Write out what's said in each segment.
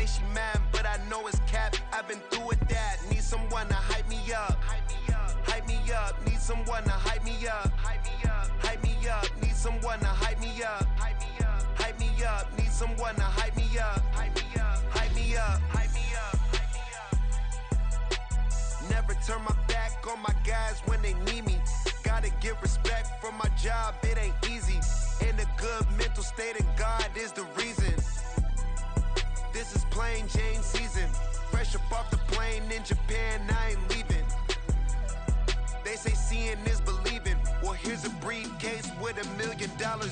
Say she mad, but I know it's cap. I've been through with that. Need someone to hype me up. Hype me up. Need someone to hype me up. Hype me up. Need someone to hype me up. Hype me up. Need someone to hype me up. Hype me up. Hype me up. Never turn my back on my guys when they need me. Gotta give respect for my job, it ain't easy. In a good mental state and God is the reason. This is plain Jane season. Fresh up off the plane in Japan, I ain't leaving. They say seeing is believing. Well, here's a briefcase with $1 million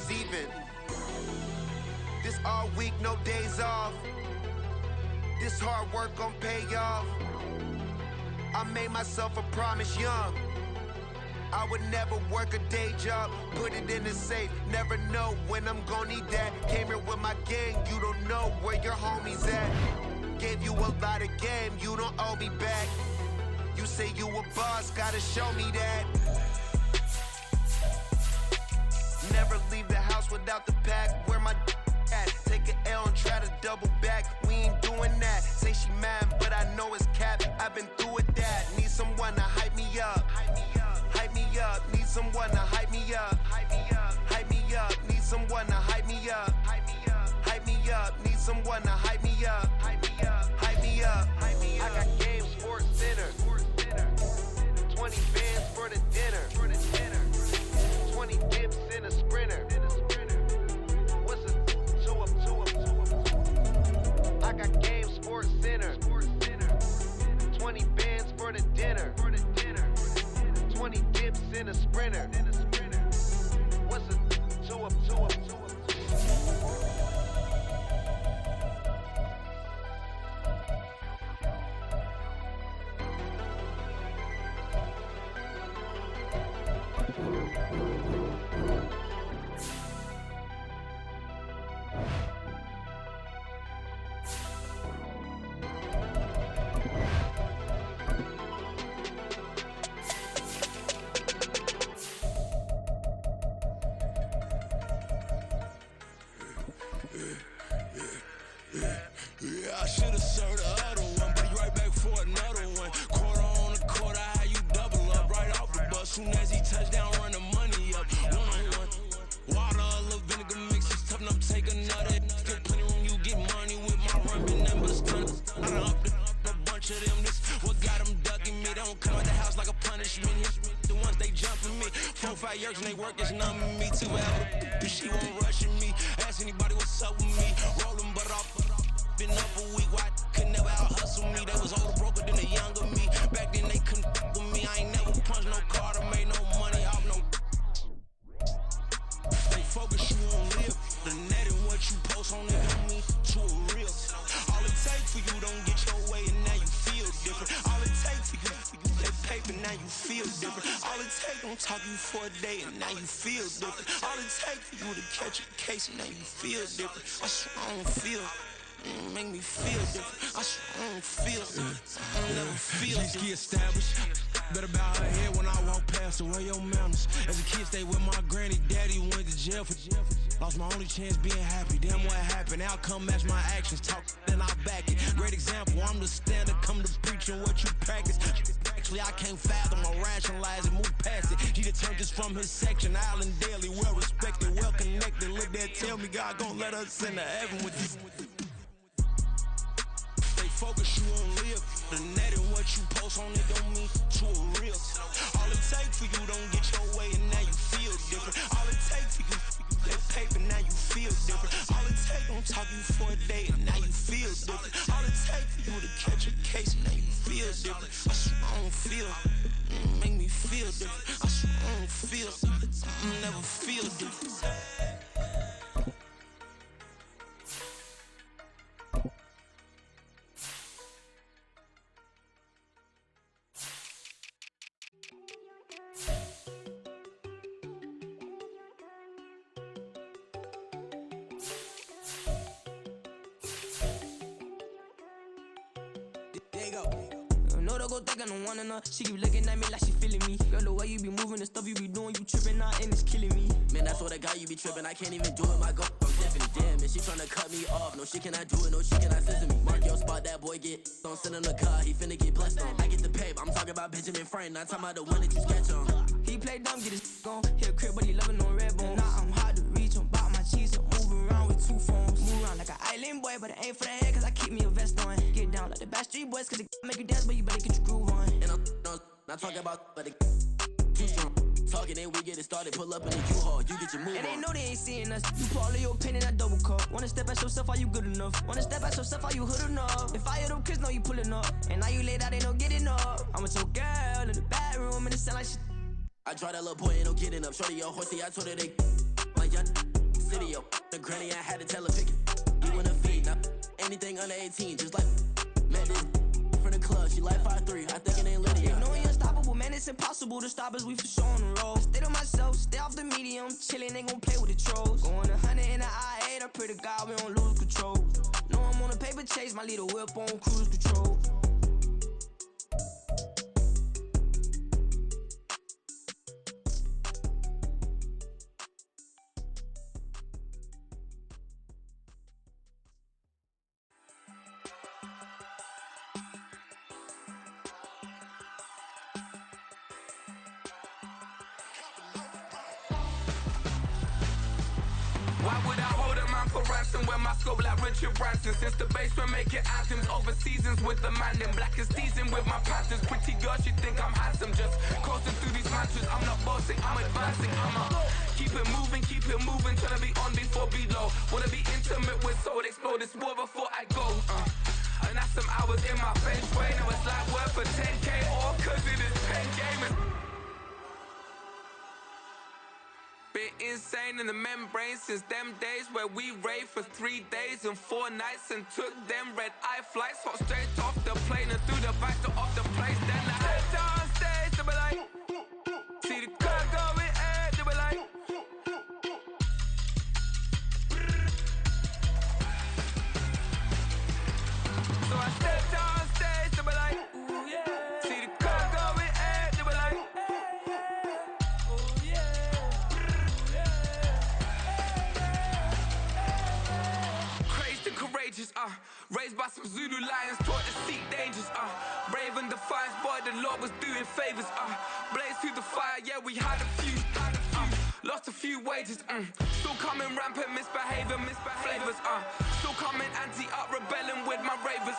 even. This all week, no days off. This hard work gon' pay off. I made myself a promise young. I would never work a day job, put it in the safe. Never know when I'm gon' need that. Came here with my gang, you don't know where your homies at. Gave you a lot of game, you don't owe me back. You say you a boss, gotta show me that. Never leave the house without the pack. Where my at? Take an L and try to double back. We ain't doing that. Say she mad, but I know it's cap. I've been through with that. Need someone to hype me up. Hype me up. Need someone to hype me up. Hype me up. Need someone to hype me up. Hype me up. Need someone to hype me up. Hype me up. I got game, sports center. 20 bands for the dinner. 20 dips in a sprinter. What's a 2 up? I got game, sports center. 20 bands for the dinner. 20 dips in a sprinter. What's a 2 up? Yeah, I should've served the other one, but he right back for another one. Quarter on the quarter, how you double up right off the bus. Soon as he touch down, run the money up. One-on-one. Water, a little vinegar mix, it's tough enough, take another. Still plenty room, you get money with my run, been nothing but a stun. I done upped a bunch of them, this what got them ducking me. They don't come out the house like a punishment. The ones they jumping me. 4-5 years and they work, it's numbing me. Too ever, she won't rushing me. Ask anybody what's up with me. Rolling butt off. Been up a week, why could never out hustle me? They was older, broker than the younger me. Back then they couldn't fuck with me. I ain't never punched no card or made no money off no. They focus you on live. The net and what you post on it don't mean to a real. All it takes for you don't get your way and now you feel different. All it takes for you that paper, now you feel different. All it takes don't talk you for a day and now you feel different. All it takes for you to catch a case and now you feel different. I swear I don't feel. Make me feel different. I swear I don't feel I never feel different. Established. Better bow her head when I walk past the way your manners. As a kid, stayed with my granny, daddy went to jail for. Lost my only chance being happy. Damn what happened. Outcome match my actions. Talk then I back it. Great example. I'm the standard. Come to preaching what you practice. Actually, I can't fathom or rationalize it. Move past it. He determined this from his section. Island daily, well respected, well connected. Look there, tell me God gon' let us into heaven with this. Focus you on live. The net and what you post on it don't mean to a real. All it takes for you don't get your way and now you feel different. All it takes for you that paper, now you feel different. All it takes don't talk you for a day and now you feel different. All it takes for you to catch a case and now you feel different. I swear I don't feel. Make me feel different. I swear I don't feel. I never feel different. Know they go thinking I don't want enough. She keep looking at me like she feeling me. Girl, the way you be moving, the stuff you be doing, you tripping out and it's killing me. Man, that's what I got, you be tripping. I can't even do it, my girl. I'm and damn it, she tryna cut me off. No, she cannot do it, no, she cannot listen to me. Mark your spot, that boy get don't send him the car, he finna get blessed on. I get the paper, I'm talking about Benjamin Franklin, not talking about the one that you sketch on. He play dumb, get his gone. Hit a crib, but he loving on red bone. Now I'm hard to reach, I'm bout my cheese, I'm moving around with 2 phones. Move around like an island boy, but it ain't for the head, cause I keep me a vest on. Get down like the Backstreet Boys, cause it make you dance, but you better get your groove on. And I'm not talking about, but it too strong. Talking and we get it started, pull up in the U-Haul, you get your move and on. And they know they ain't seeing us. You put all of your pain in that double cup. Wanna step at yourself, are you good enough? Wanna step at yourself, are you hood enough? If I hear them kids, know you pulling up. And now you laid out, they don't get enough. I'm with your girl in the bedroom, and it sound like shit. I draw that little boy, ain't no getting up. Shorty, yo, horsey, I told her they my young city, yo. The granny, I had to tell her pick it. You in a feed, now anything under 18, just like met this from the club. She like 5'3", I think it ain't Lydia. You know we unstoppable, man, it's impossible to stop us, we for sure on the road. Stay to myself, stay off the medium, chillin', ain't gon' play with the trolls. Going 100 in the I-8, I pray to God we don't lose control. Know I'm on a paper chase, my little whip on cruise control. Why would I hold a man for ransom when my scope like Richard Branson? Since the basement making anthems over seasons with the man in black is teasing with my patterns. Pretty girl, she think I'm handsome. Just coasting through these mantras. I'm not bossing, I'm advancing. I'ma keep it moving, trying to be on before below. Wanna be intimate with soul, explore this war before I go. And that's some hours in my bench way. Now it's like work for 10K all cause it is pen gaming. Been insane in the membrane since them days where we raved for 3 days and 4 nights and took them red eye flights. Hot straight off the plane and through the back door of the place. Then I head down stage, they be like, see the crowd going air, they be like, so I step down stage, they be like, ooh yeah, see the crowd going air, they be like, courageous, raised by some Zulu lions, taught to seek dangers, brave and defiant, boy, the Lord was doing favors, blaze through the fire, yeah, we had a few, lost a few wages, still coming rampant, misbehaving, flavors, still coming anti-up, rebelling with my ravers,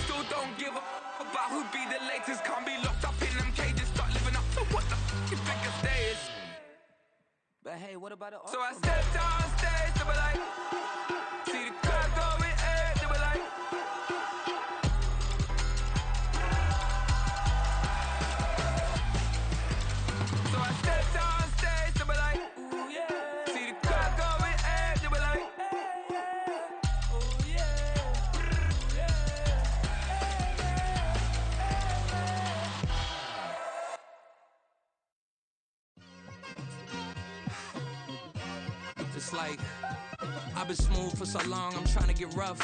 still don't give a about who'd be the latest, can't be locked up in them cages, start living up to what the you think a day is. But hey, what about the So I stepped down stage, they be like, see the crowd going air, they be like, so I stepped down stage, they be like, ooh yeah, see the crowd going air, they be like, oh yeah, It's like I've been smooth for so long, I'm trying to get rough.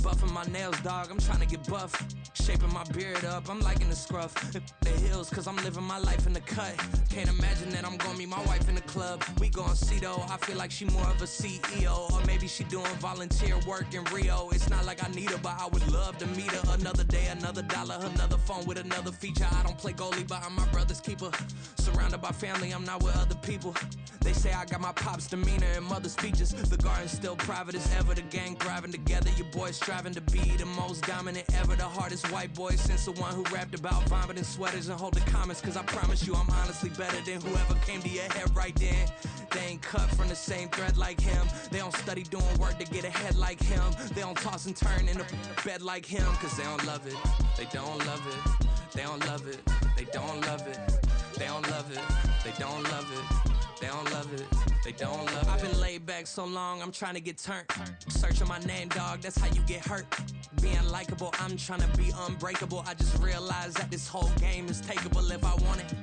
Buffing my nails, dog, I'm trying to get buff. Shaping my beard up, I'm liking the scruff. The hills, cause I'm living my life in the cut. Can't imagine that I'm gonna meet my wife in the club. We gon' see though, I feel like she more of a CEO. Or maybe she doing volunteer work in Rio. It's not like I need her, but I would love to meet her. Another day, another dollar, another phone with another feature. I don't play goalie, but I'm my brother's keeper. Surrounded by family, I'm not with other people. They say I got my pop's demeanor and mother's features. The garden's still private as ever, the gang thriving together. Your boys striving to be the most dominant ever. The hardest white boy since the one who rapped about vomiting sweaters and hold the comments. Cause I promise you I'm honestly better than whoever came to your head right then. They ain't cut from the same thread like him. They don't study doing work to get ahead like him. They don't toss and turn in the bed like him. Cause they don't love it, they don't love it. They don't love it, they don't love it. They don't love it, they don't love it. They don't love it, they don't love it. I've been laid back so long, I'm trying to get turned. Searching my name, dog, that's how you get hurt. Being likable, I'm trying to be unbreakable. I just realized that this whole game is takeable if I want it.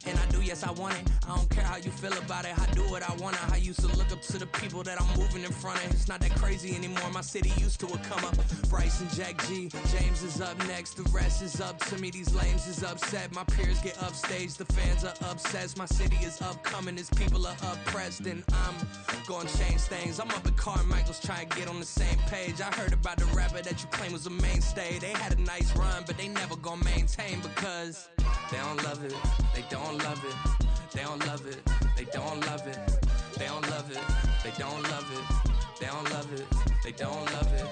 And I do, yes, I want it. I don't care how you feel about it, I do what I want. I used to look up to the people that I'm moving in front of. It's not that crazy anymore, my city used to a come up. Bryce and Jack G, James is up next. The rest is up to me, these lames is upset. My peers get upstage, the fans are obsessed. My city is upcoming, its people are oppressed. then I'm gonna change things. I'm up at Carmichael's trying to get on the same page. I heard about the rapper that you claim was a mainstay. They had a nice run, but they never gonna maintain because they don't love it. They don't love it. They don't love it. They don't love it. They don't love it. They don't love it. They don't love it. They don't love it.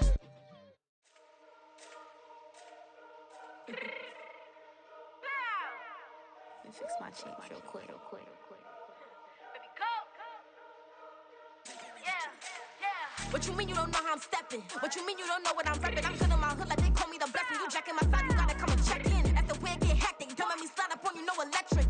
Let me fix my cheek real quick. Baby, go. Yeah. What you mean you don't know how I'm stepping? What you mean you don't know what I'm repping? I'm good in my hood like they call me the blessing. You jacking my side, you gotta come and check in. That's the way it get hectic. Don't make me slide up on you, no electric.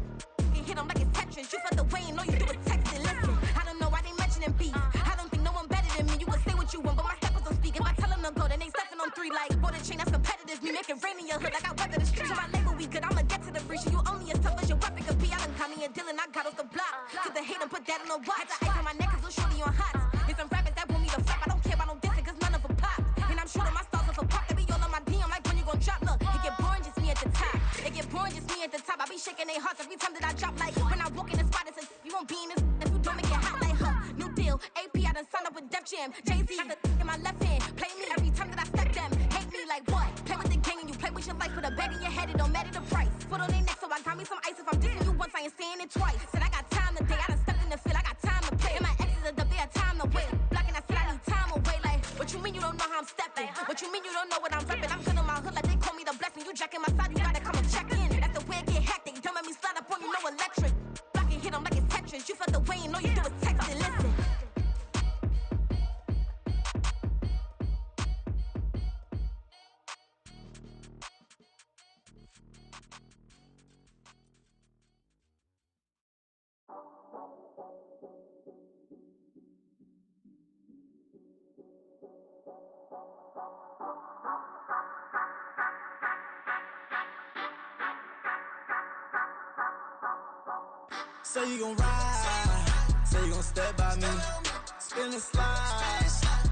You hit them like it's Tetris. You felt the way and all you do is text it. Listen, I don't know why they mentioning beef. I don't think no one better than me. You can say what you want, but my steppers don't speak. If I tell them to go, then they stepping on 3 like border chain. That's competitive. Me make it rain in your hood like I weather the streets. My label we good. I'ma get to the breach. You only as tough as your weapon could be. I done caught me a Dylan. I got off the block. Cause the hate and put that on the watch. Had the ice on my neck cause little shorty on hot. There's some rappers that want me to flop. I don't care about no dissing cause none of them pop. And I'm shooting my stars off a pop. They be all on my DM like when you gon' drop. Look, it get boring just me at the top. It get boring just me at the top. I be shaking their hearts every time that I drop. Like when I walk in the spot, it's a you won't be in this if you don't make it hot like her. New deal, AP, I done signed up with Def Jam. Jay-Z, got the in my left hand. Play me every time that I step them. Hate me like what? Play with the gang and you play with your life. Put a bag in your head, it don't matter the price. Foot on their neck, so I got me some ice. If I'm dissing you once, I ain't saying it twice. Said I got time today, I done stepped in the field, I got time to play. And my exes are up, they had time to wait. Blocking, I said I need time away. Like, what you mean you don't know how I'm stepping? What you mean you don't know what I'm repping? I'm good in my hood like they call me the blessing. You jacking my side, you gotta come and check in. That's the way it get hectic. Don't make me slide up on you, no electric. Blocking, hit them like it's Tetris. You felt the way and all you do is text it. Listen. Say you gon' ride, say you gon' step by me, spin and slide,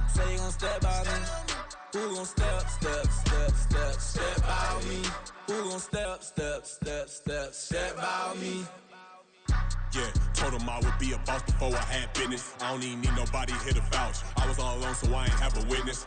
say you gon' step by me. Who gon' step by me? Who gon' step by me? Yeah, told him I would be a boss before I had business. I don't even need nobody here to vouch. I was all alone, so I ain't have a witness.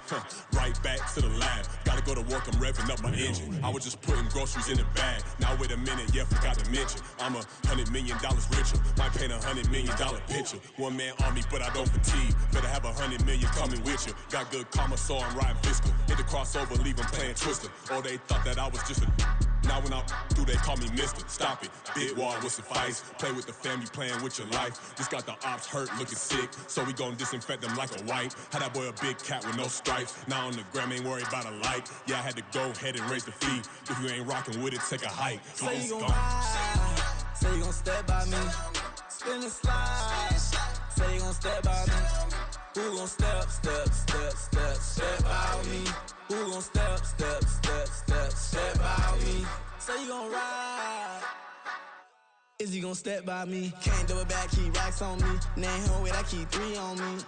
Right back to the lab. Gotta go to work, I'm revving up my engine. I was just putting groceries in the bag. Now wait a minute, yeah, forgot to mention. I'm $100 million richer. Might paint $100 million picture. One man army, but I don't fatigue. Better have 100 million coming with you. Got good karma, so I'm riding fiscal. Hit the crossover, leave them playing Twister. Or they thought that I was just a. Now when I do, they call me mister. Stop it, big wall will suffice. Play with the family, playing with your life. Just got the ops hurt, looking sick. So we gon' disinfect them like a wipe. Had that boy a big cat with no stripes. Now on the gram, ain't worried about a light. Yeah, I had to go ahead and raise the fee. If you ain't rocking with it, take a hike. Say you gon' ride, say you gon' step by me. Spin and slide, say you gon' step by me. Who gon' step by me? Who gon' step by me? Say you gon' ride. Is he gon' step by me? Can't do it back, keep racks on me. Name him with, I keep 3 on me.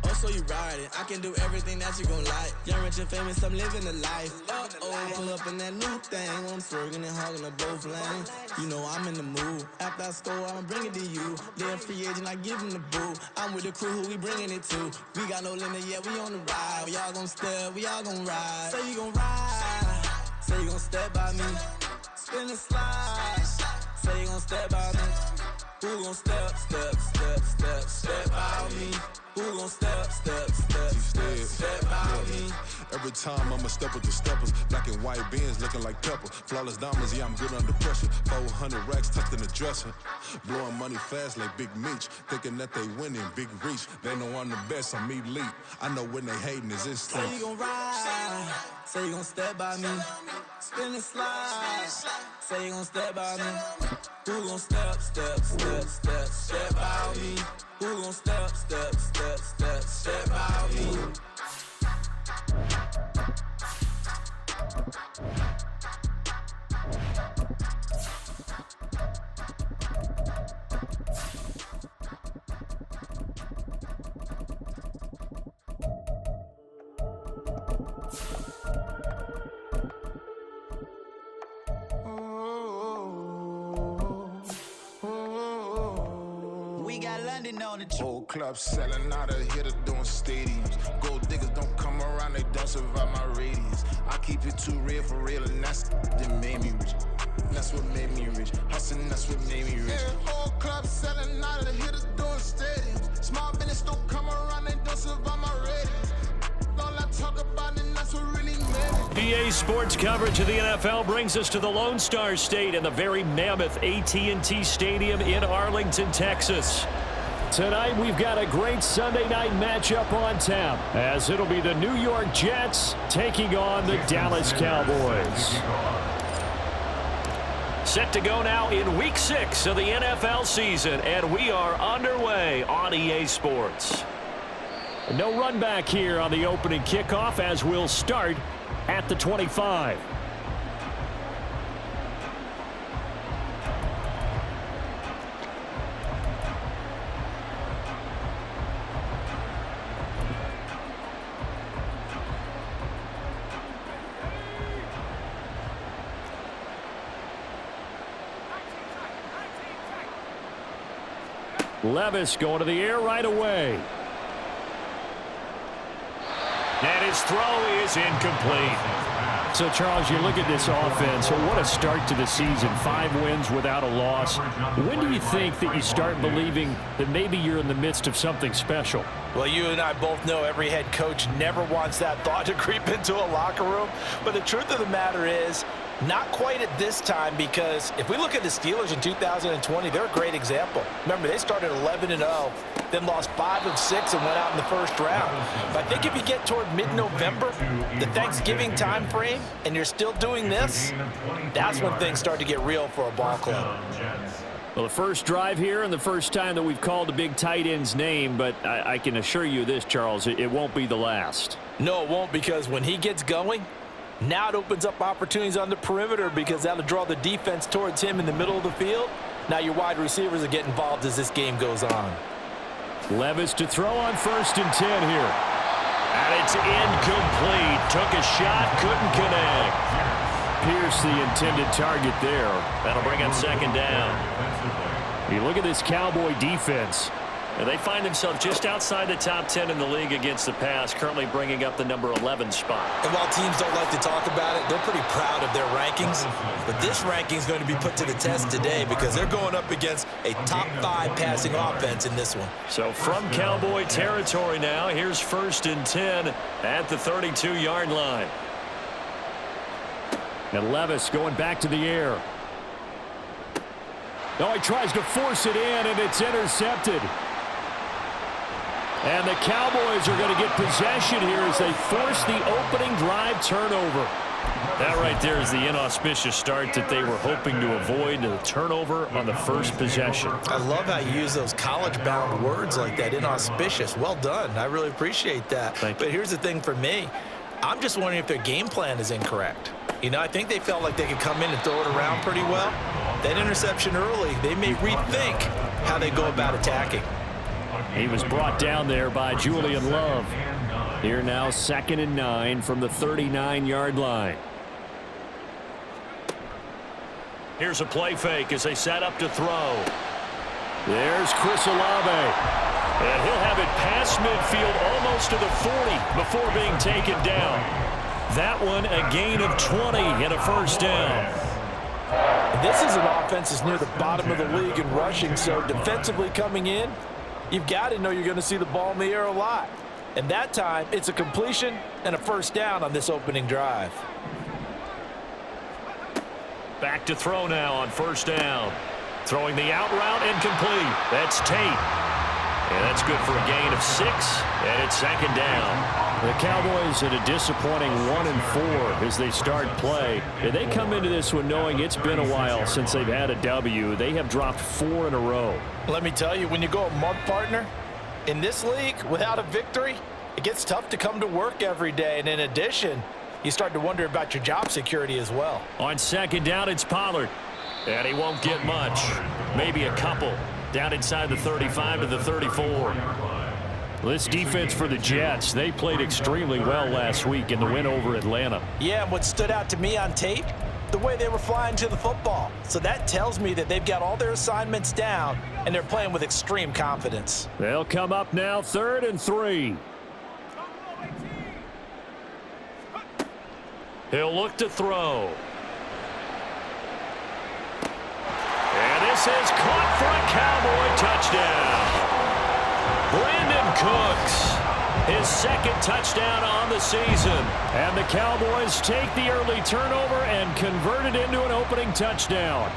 Oh, so you riding. I can do everything that you gon' like. Young, rich, and famous, I'm living the life. Uh-oh, pull up in that new thing. When I'm swerving and hogging up both lanes. You know I'm in the mood. After I score, I'ma bring it to you. They're a free agent, I give him the boo. I'm with the crew, who we bringing it to. We got no limit, yeah, we on the ride. We all gon' step, we all gon' ride. Say you gon' ride. Say you gon' step by me. Spin and slide. Say you gon' step by me. Who gon' step by me? Who gon' step by me? Every time I'ma step with the steppers. Black and white beans looking like pepper. Flawless diamonds, yeah, I'm good under pressure. 400 racks tucked in the dresser. Blowing money fast like Big Meech. Thinking that they winning, big reach. They know I'm the best, I'm elite. I know when they hating is instinct. Say you gon' ride, say you gon' step by me. Spin and slide, say you gon' step by me. Who gon' step by me? Who gon' step by me? on the whole club selling out of hitter doing stadiums. Gold diggers don't come around, they don't survive my radius. I keep it too real for real, and that's that made me rich. That's what made me rich. Hustling, that's what made me rich. Yeah, whole club selling out of the hitters doing stadiums. Small business don't come around, they don't survive my radius. All I talk about, and that's what really made me. EA Sports coverage of the NFL brings us to the Lone Star State in the very mammoth AT&T Stadium in Arlington, Texas. Tonight, we've got a great Sunday night matchup on tap, as it'll be the New York Jets taking on the Dallas Cowboys. Set to go now in Week 6 of the NFL season, and we are underway on EA Sports. No run back here on the opening kickoff, as we'll start at the 25. Levis going to the air right away. And his throw is incomplete. So, Charles, you look at this offense, what a start to the season. 5 wins without a loss. When do you think that you start believing that maybe you're in the midst of something special? Well, you and I both know every head coach never wants that thought to creep into a locker room. But the truth of the matter is, not quite at this time, because if we look at the Steelers in 2020, they're a great example. Remember, they started 11-0, then lost 5 of 6 and went out in the first round. But I think if you get toward mid-November, the Thanksgiving time frame, and you're still doing this, that's when things start to get real for a ball club. Well, the first drive here and the first time that we've called a big tight end's name, but I can assure you this, Charles, it won't be the last. No, it won't, because when he gets going, now it opens up opportunities on the perimeter, because that'll draw the defense towards him in the middle of the field. Now your wide receivers will get involved as this game goes on. Levis to throw on 1st and 10 here. And it's incomplete. Took a shot, couldn't connect. Pierce the intended target there. That'll bring up 2nd down. You look at this Cowboy defense. And they find themselves just outside the top 10 in the league against the pass, currently bringing up the number 11 spot. And while teams don't like to talk about it, they're pretty proud of their rankings. But this ranking is going to be put to the test today, because they're going up against a top 5 passing offense in this one. So from Cowboy territory now, here's 1st and 10 at the 32-yard line. And Levis going back to the air. No, he tries to force it in, and it's intercepted. And the Cowboys are going to get possession here as they force the opening drive turnover. That right there is the inauspicious start that they were hoping to avoid, the turnover on the first possession. I love how you use those college-bound words like that, inauspicious. Well done. I really appreciate that. Thank you. But here's the thing for me. I'm just wondering if their game plan is incorrect. You know, I think they felt like they could come in and throw it around pretty well. That interception early, they may rethink how they go about attacking. He was brought down there by Julian Love. Here now, 2nd and 9 from the 39-yard line. Here's a play fake as they set up to throw. There's Chris Olave. And he'll have it past midfield almost to the 40 before being taken down. That one a gain of 20 and a 1st down. This is an offense that's near the bottom of the league in rushing, so defensively coming in, you've got to know you're going to see the ball in the air a lot. And that time, it's a completion and a 1st down on this opening drive. Back to throw now on 1st down. Throwing the out route incomplete. That's Tate. And that's good for a gain of 6, and it's 2nd down. The Cowboys at a disappointing 1-4 as they start play. And they come into this one knowing it's been a while since they've had a W. They have dropped 4 in a row. Let me tell you, when you go a month, partner, in this league without a victory, it gets tough to come to work every day. And in addition, you start to wonder about your job security as well. On 2nd down, it's Pollard. And he won't get much. Maybe a couple. Down inside the 35 to the 34. This defense for the Jets, they played extremely well last week in the win over Atlanta. Yeah, and what stood out to me on tape, the way they were flying to the football. So that tells me that they've got all their assignments down, and they're playing with extreme confidence. They'll come up now 3rd and 3. He'll look to throw. And this is caught for a Cowboy touchdown. Brandon Cooks, his 2nd touchdown on the season. And the Cowboys take the early turnover and convert it into an opening touchdown.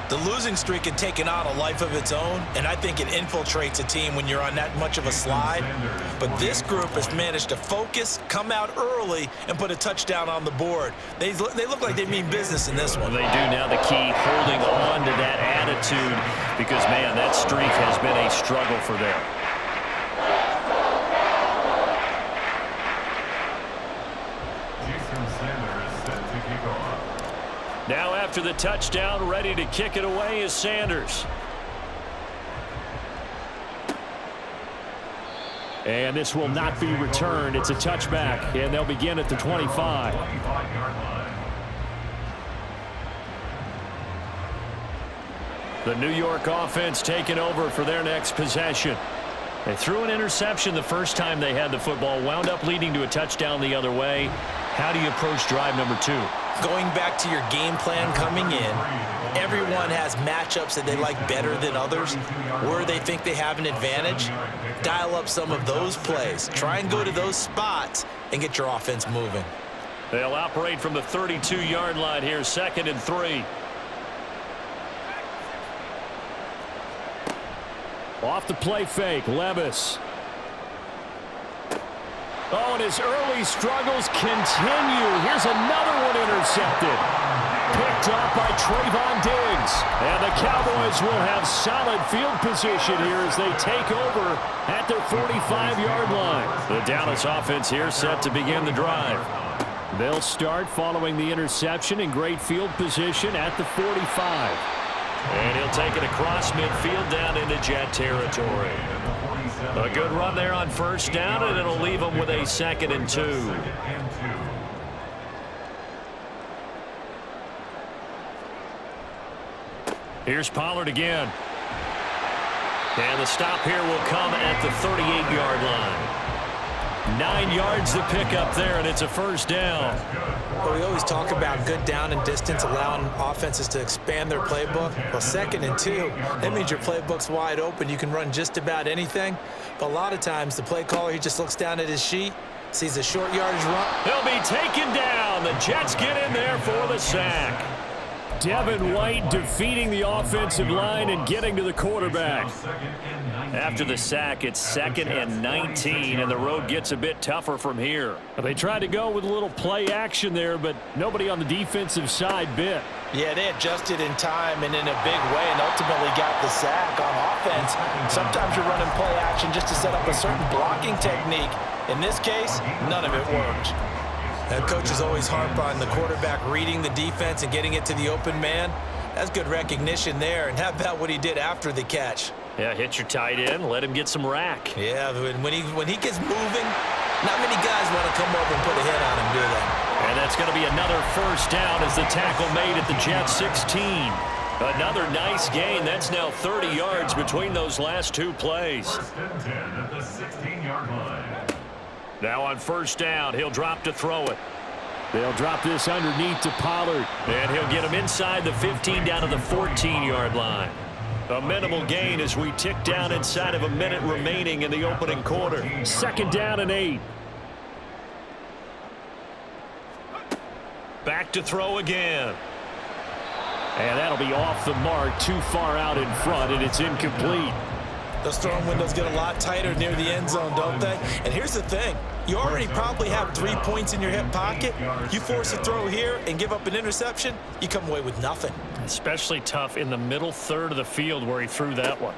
The losing streak had taken on a life of its own, and I think it infiltrates a team when you're on that much of a slide. But this group has managed to focus, come out early, and put a touchdown on the board. They look like they mean business in this one. They do now. The key, holding on to that attitude, because, man, that streak has been a struggle for them. Now after the touchdown, ready to kick it away is Sanders. And this will not be returned. It's a touchback, and they'll begin at the 25. The New York offense taking over for their next possession. They threw an interception the first time they had the football, wound up leading to a touchdown the other way. How do you approach drive number 2? Going back to your game plan coming in, everyone has matchups that they like better than others, where they think they have an advantage. Dial up some of those plays. Try and go to those spots and get your offense moving. They'll operate from the 32-yard line here, 2nd and 3. Off the play fake, Levis. Oh, and his early struggles continue. Here's another one intercepted. Picked off by Trayvon Diggs. And the Cowboys will have solid field position here as they take over at their 45-yard line. The Dallas offense here set to begin the drive. They'll start following the interception in great field position at the 45. And he'll take it across midfield down into Jet territory. A good run there on 1st down, and it'll leave them with a 2nd and 2. Here's Pollard again. And the stop here will come at the 38-yard line. 9 yards to pick up there, and it's a 1st down. Well, we always talk about good down and distance, allowing offenses to expand their playbook. Well, 2nd and 2, that means your playbook's wide open. You can run just about anything. But a lot of times, the play caller, he just looks down at his sheet, sees a short yardage run. He'll be taken down. The Jets get in there for the sack. Devin White defeating the offensive line and getting to the quarterback. After the sack, it's 2nd and 19, and the road gets a bit tougher from here. They tried to go with a little play action there, but nobody on the defensive side bit. Yeah, they adjusted in time and in a big way and ultimately got the sack on offense. Sometimes you're running play action just to set up a certain blocking technique. In this case, none of it worked. Coaches always harp on the quarterback reading the defense and getting it to the open man. That's good recognition there. And how about what he did after the catch? Yeah, hit your tight end, let him get some rack. Yeah, when he gets moving, not many guys want to come over and put a hit on him, do they? And that's going to be another 1st down as the tackle made at the Jets 16. Another nice gain. That's now 30 yards between those last 2 plays. 1st and 10 at the 16-yard line. Now on 1st down, he'll drop to throw it. They'll drop this underneath to Pollard. And he'll get him inside the 15 down to the 14-yard line. A minimal gain as we tick down inside of a minute remaining in the opening quarter. 2nd down and 8. Back to throw again. And that'll be off the mark, too far out in front, and it's incomplete. Those throwing windows get a lot tighter near the end zone, don't they? And here's the thing. You already probably have 3 points in your hip pocket. You force a throw here and give up an interception, you come away with nothing. Especially tough in the middle third of the field where he threw that one.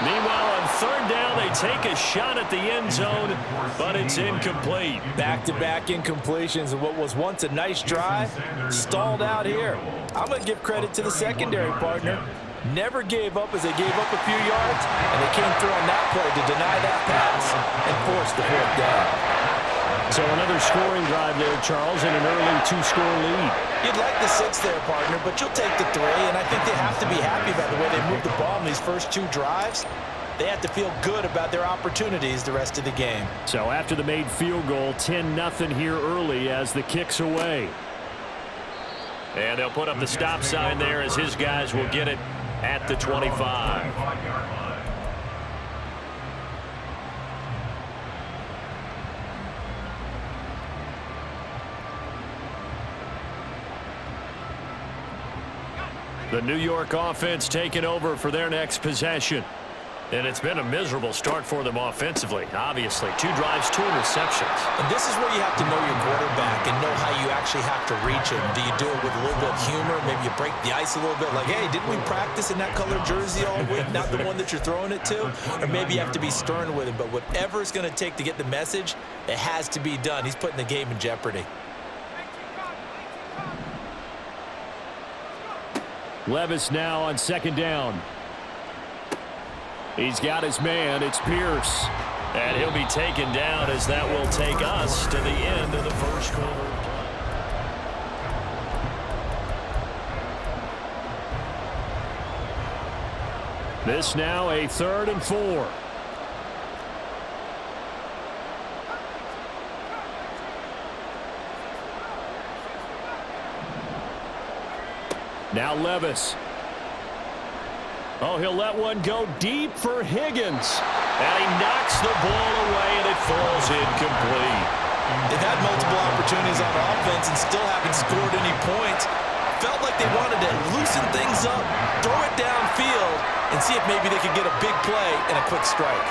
Meanwhile, on 3rd down, they take a shot at the end zone, but it's incomplete. Back-to-back incompletions of what was once a nice drive, stalled out here. I'm going to give credit to the secondary partner. Never gave up as they gave up a few yards, and they came through on that play to deny that pass and force the 4th down. So another scoring drive there, Charles, and an early 2-score lead. You'd like the 6 there, partner, but you'll take the 3, and I think they have to be happy about the way they moved the ball in these first 2 drives. They have to feel good about their opportunities the rest of the game. So after the made field goal, 10-0 here early as the kick's away. And they'll put up the stop sign there as his guys will get it at the 25. The New York offense taking over for their next possession. And it's been a miserable start for them offensively, obviously. 2 drives, 2 interceptions. And this is where you have to know your quarterback and know how you actually have to reach him. Do you do it with a little bit of humor? Maybe you break the ice a little bit like, hey, didn't we practice in that colored jersey all week? Not the one that you're throwing it to? Or maybe you have to be stern with him. But whatever it's going to take to get the message, it has to be done. He's putting the game in jeopardy. Levis now on 2nd down. He's got his man. It's Pierce. And he'll be taken down as that will take us to the end of the first quarter. This now a 3rd and 4. Now Levis. Oh, he'll let one go deep for Higgins. And he knocks the ball away, and it falls incomplete. They've had multiple opportunities on offense and still haven't scored any points. Felt like they wanted to loosen things up, throw it downfield, and see if maybe they could get a big play and a quick strike.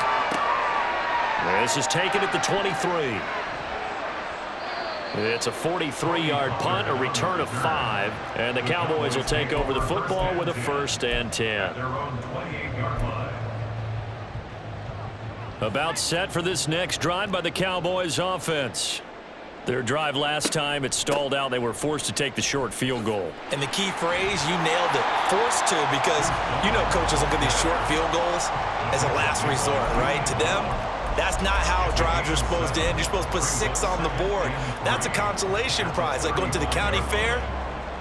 This is taken at the 23. It's a 43-yard punt, a return of 5, and the Cowboys will take over the football with a 1st and 10. About set for this next drive by the Cowboys offense. Their drive last time, it stalled out. They were forced to take the short field goal. And the key phrase, you nailed it, forced to, because you know coaches look at these short field goals as a last resort, right? To them, that's not how drives are supposed to end. You're supposed to put 6 on the board. That's a consolation prize. Like going to the county fair,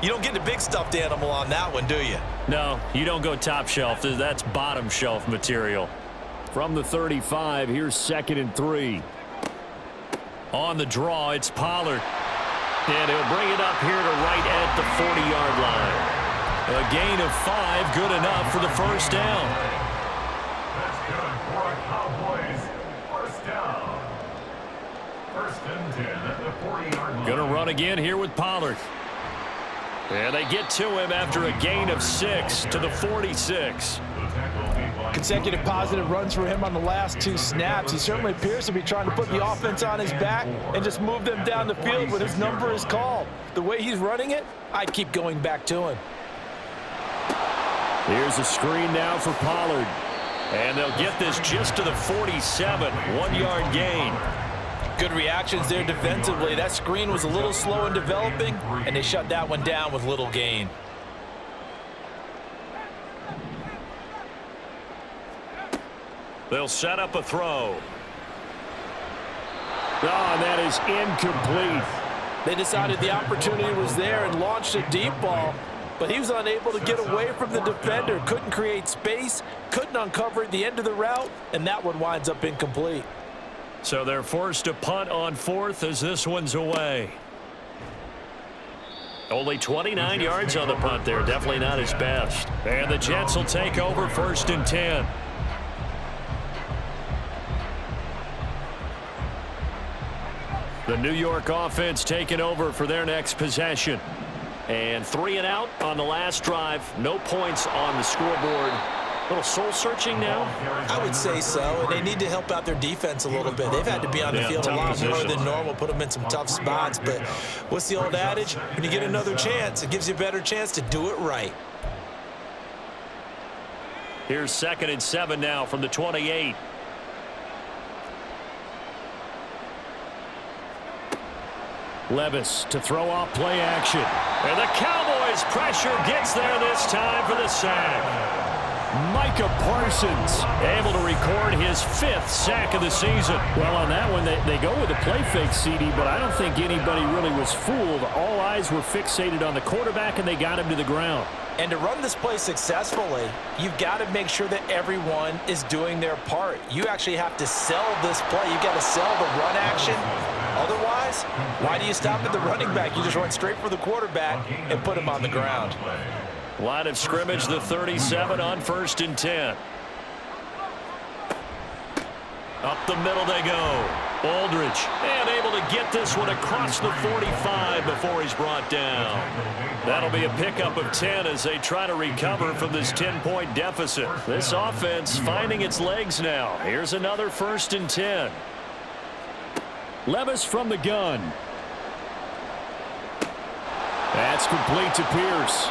you don't get the big stuffed animal on that one, do you? No, you don't go top shelf. That's bottom shelf material. From the 35, here's 2nd and 3. On the draw, it's Pollard. And he'll bring it up here to right at the 40-yard line. A gain of 5, good enough for the 1st down. That's good for a Cowboys 1st down. 1st and 10 at the 40-yard line. Going to run again here with Pollard. And they get to him after a gain of 6 to the 46. Consecutive positive runs for him on the last 2 snaps. He certainly appears to be trying to put the offense on his back and just move them down the field when his number is called. The way he's running it, I'd keep going back to him. Here's a screen now for Pollard. And they'll get this just to the 47, 1-yard gain. Good reactions there defensively. That screen was a little slow in developing, and they shut that one down with little gain. They'll set up a throw. Oh, and that is incomplete. They decided the opportunity was there and launched a deep ball, but he was unable to get away from the defender. Couldn't create space, couldn't uncover at the end of the route, and that one winds up incomplete. So they're forced to punt on 4th as this one's away. Only 29 yards on the punt there. Definitely not his best. And the Jets will take over 1st and 10. The New York offense taking over for their next possession. And 3 and out on the last drive. No points on the scoreboard. A little soul-searching now? I would say so, and they need to help out their defense a little bit. They've had to be on the field a lot more than normal, put them in some tough spots. But what's the old adage? When you get another chance, it gives you a better chance to do it right. Here's 2nd and 7 now from the 28. Levis to throw off play action. And the Cowboys pressure gets there this time for the sack. Micah Parsons able to record his 5th sack of the season. Well, on that one, they go with a play fake, CD, but I don't think anybody really was fooled. All eyes were fixated on the quarterback, and they got him to the ground. And to run this play successfully, you've got to make sure that everyone is doing their part. You actually have to sell this play. You've got to sell the run action. Otherwise, why do you stop at the running back? You just run straight for the quarterback and put him on the ground. Line of scrimmage, the 37 on 1st and 10. Up the middle they go. Aldridge, and able to get this one across the 45 before he's brought down. That'll be a pickup of 10 as they try to recover from this 10-point deficit. This offense finding its legs now. Here's another 1st and 10. Levis from the gun. That's complete to Pierce.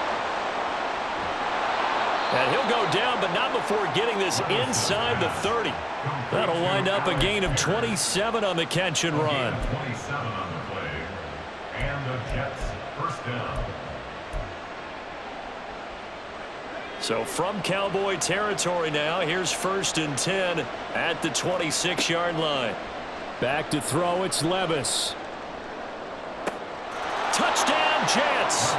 And he'll go down, but not before getting this inside the 30. That'll wind up a gain of 27 on the catch and run. 27 on the play. And the Jets, first down. So from Cowboy territory now, here's 1st and 10 at the 26-yard line. Back to throw, it's Levis. Touchdown, Jets.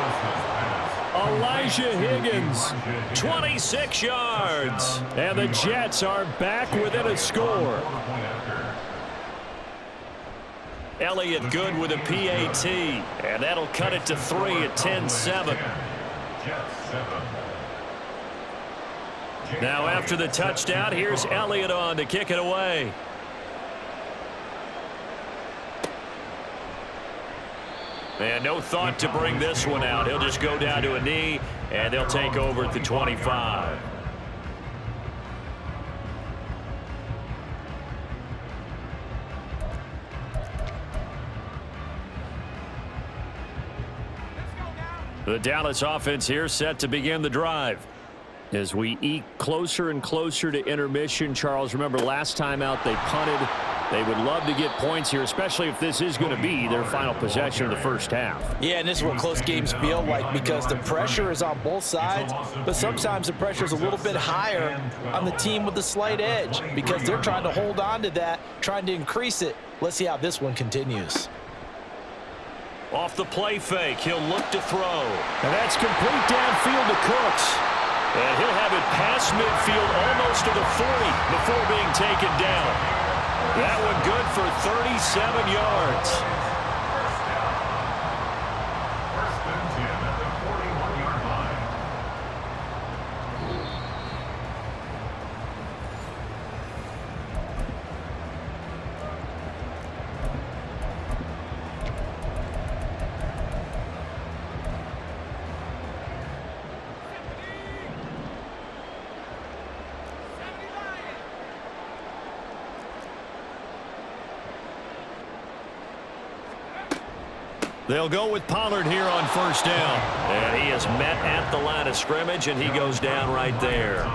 Elijah Higgins, 26 yards. And the Jets are back within a score. Elliott good with a PAT. And that'll cut it to 3 at 10-7. Now after the touchdown, here's Elliott on to kick it away. And no thought to bring this one out. He'll just go down to a knee, and they'll take over at the 25. The Dallas offense here set to begin the drive. As we eke closer and closer to intermission, Charles, remember last time out they punted. They would love to get points here, especially if this is going to be their final possession of the first half. Yeah, and this is what close games feel like because the pressure is on both sides, but sometimes the pressure is a little bit higher on the team with the slight edge because they're trying to hold on to that, trying to increase it. Let's see how this one continues. Off the play fake, he'll look to throw. And that's complete downfield to Cooks. And he'll have it past midfield almost to the 40 before being taken down. That one good for 37 yards. First and 10 at the 41-yard line. They'll go with Pollard here on first down. And he is met at the line of scrimmage, and he goes down right there.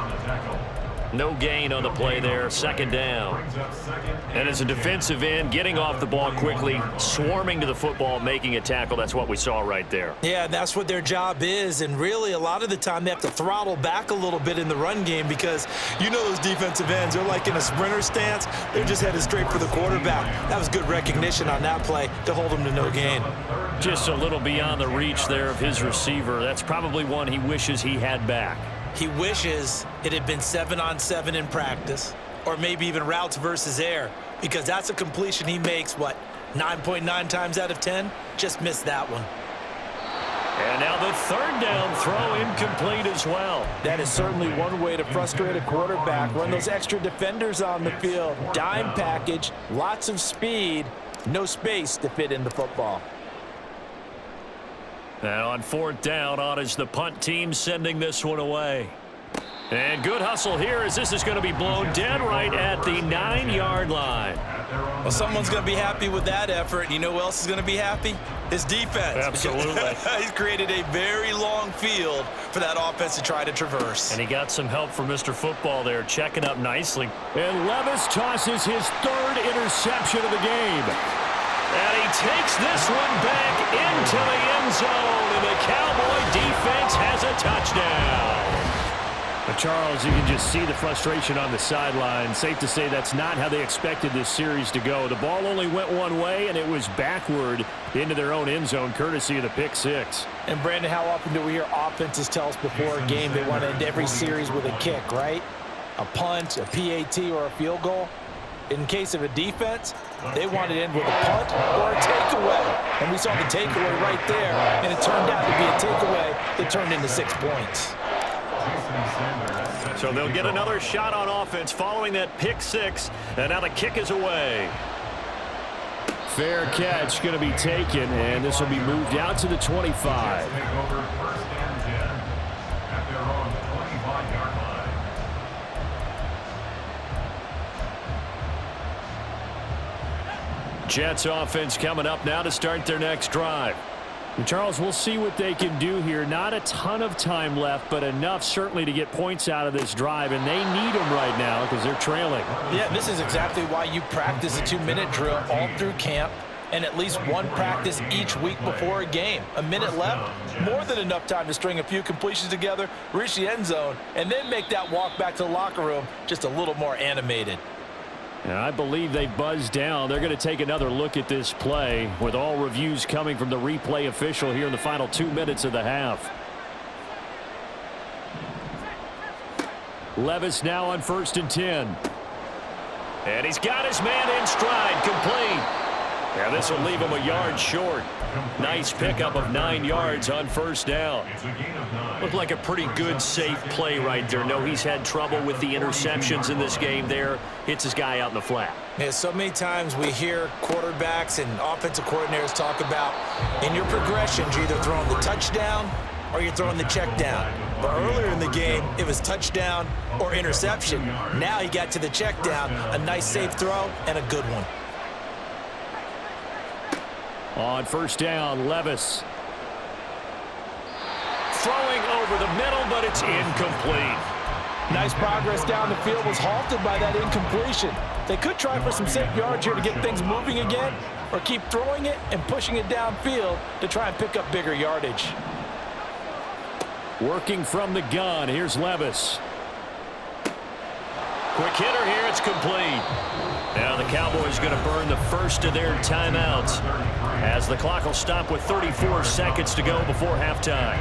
No gain on the play there, second down. And as a defensive end, getting off the ball quickly, swarming to the football, making a tackle, that's what we saw right there. Yeah, that's what their job is, and really a lot of the time they have to throttle back a little bit in the run game because you know those defensive ends, they're like in a sprinter stance. They're just headed straight for the quarterback. That was good recognition on that play to hold him to no gain. Just a little beyond the reach there of his receiver. That's probably one he wishes he had back. He wishes it had been 7-on-7 in practice or maybe even routes versus air because that's a completion he makes, 9.9 times out of 10? Just missed that one. And now the third down throw incomplete as well. That is certainly one way to frustrate a quarterback. Run those extra defenders on the field. Dime package, lots of speed, no space to fit in the football. And on fourth down, on is the punt team sending this one away. And good hustle here as this is going to be blown dead right at the 9-yard line. Well, someone's going to be happy with that effort. You know who else is going to be happy? His defense. Absolutely. He's created a very long field for that offense to try to traverse. And he got some help from Mr. Football there, checking up nicely. And Levis tosses his third interception of the game. And he takes this one back into the end zone, and the Cowboy defense has a touchdown. But Charles, you can just see the frustration on the sideline. Safe to say that's not how they expected this series to go. The ball only went one way, and it was backward into their own end zone, courtesy of the pick six. And, Brandon, how often do we hear offenses tell us before a game they want to end every series with a kick, right? A punt, a PAT, or a field goal. In case of a defense, they wanted to end with a punt or a takeaway. And we saw the takeaway right there, and it turned out to be a takeaway that turned into 6 points. So they'll get another shot on offense following that pick six, and now the kick is away. Fair catch going to be taken, and this will be moved out to the 25. Jets offense coming up now to start their next drive. And Charles, we'll see what they can do here. Not a ton of time left, but enough certainly to get points out of this drive, and they need them right now because they're trailing. Yeah, this is exactly why you practice a 2-minute drill all through camp and at least one practice each week before a game. A minute left, more than enough time to string a few completions together, reach the end zone, and then make that walk back to the locker room just a little more animated. And I believe they buzzed down. They're going to take another look at this play with all reviews coming from the replay official here in the final 2 minutes of the half. Levis now on 1st and 10. And he's got his man in stride, complete. Yeah, this will leave him a yard short. Nice pickup of 9 yards on 1st down. Looked like a pretty good, safe play right there. No, he's had trouble with the interceptions in this game there. Hits his guy out in the flat. Yeah, so many times we hear quarterbacks and offensive coordinators talk about in your progressions, you're either throwing the touchdown or you're throwing the check down. But earlier in the game, it was touchdown or interception. Now he got to the check down, a nice safe throw, and a good one. On 1st down, Levis. Throwing over the middle, but it's incomplete. Nice progress down the field was halted by that incompletion. They could try for some safe yards here to get things moving again, or keep throwing it and pushing it downfield to try and pick up bigger yardage. Working from the gun, here's Levis. Quick hitter here, it's complete. Now the Cowboys going to burn the first of their timeouts as the clock will stop with 34 seconds to go before halftime.